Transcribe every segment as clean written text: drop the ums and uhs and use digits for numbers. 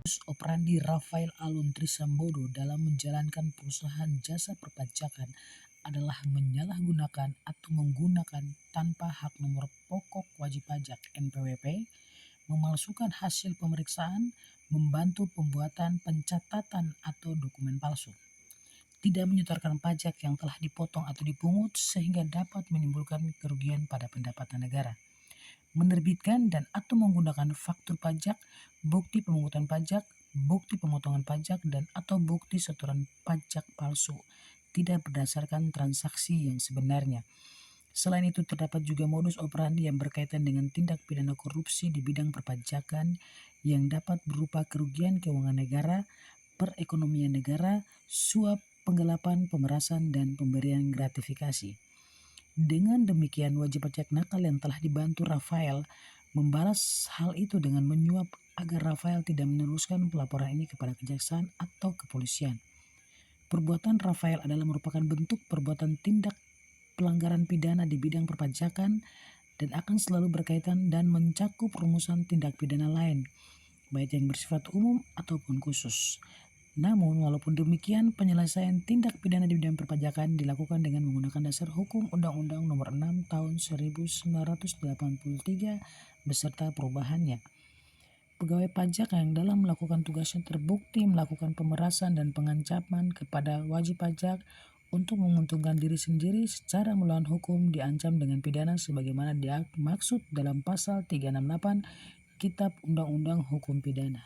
Operandi Rafael Alun Trisambodo dalam menjalankan perusahaan jasa perpajakan adalah menyalahgunakan atau menggunakan tanpa hak nomor pokok wajib pajak (NPWP), memalsukan hasil pemeriksaan, membantu pembuatan pencatatan atau dokumen palsu, tidak menyetorkan pajak yang telah dipotong atau dipungut sehingga dapat menimbulkan kerugian pada pendapatan negara, menerbitkan dan atau menggunakan faktur pajak, bukti pemungutan pajak, bukti pemotongan pajak, dan atau bukti setoran pajak palsu tidak berdasarkan transaksi yang sebenarnya. Selain itu, terdapat juga modus operandi yang berkaitan dengan tindak pidana korupsi di bidang perpajakan yang dapat berupa kerugian keuangan negara, perekonomian negara, suap, penggelapan, pemerasan, dan pemberian gratifikasi. Dengan demikian, wajib pajak nakal yang telah dibantu Rafael membalas hal itu dengan menyuap agar Rafael tidak meneruskan pelaporan ini kepada kejaksaan atau kepolisian. Perbuatan Rafael adalah merupakan bentuk perbuatan tindak pelanggaran pidana di bidang perpajakan dan akan selalu berkaitan dan mencakup rumusan tindak pidana lain, baik yang bersifat umum ataupun khusus. Namun, walaupun demikian, penyelesaian tindak pidana di bidang perpajakan dilakukan dengan menggunakan dasar hukum Undang-Undang Nomor 6 Tahun 1983 beserta perubahannya. Pegawai pajak yang dalam melakukan tugasnya terbukti melakukan pemerasan dan pengancaman kepada wajib pajak untuk menguntungkan diri sendiri secara melawan hukum diancam dengan pidana sebagaimana dimaksud dalam pasal 368 Kitab Undang-Undang Hukum Pidana.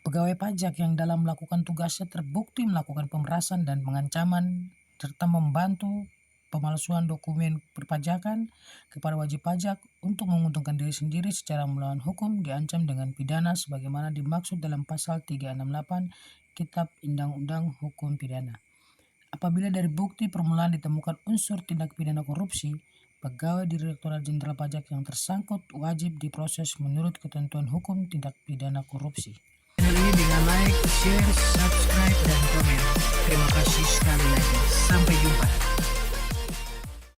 Pegawai pajak yang dalam melakukan tugasnya terbukti melakukan pemerasan dan pengancaman serta membantu pemalsuan dokumen perpajakan kepada wajib pajak untuk menguntungkan diri sendiri secara melawan hukum diancam dengan pidana sebagaimana dimaksud dalam pasal 368 Kitab Undang-Undang Hukum Pidana. Apabila dari bukti permulaan ditemukan unsur tindak pidana korupsi, pegawai Direktorat Jenderal Pajak yang tersangkut wajib diproses menurut ketentuan hukum tindak pidana korupsi. Channel ini dengan like, share, subscribe, dan komen. Terima kasih sekali lagi. Sampai jumpa.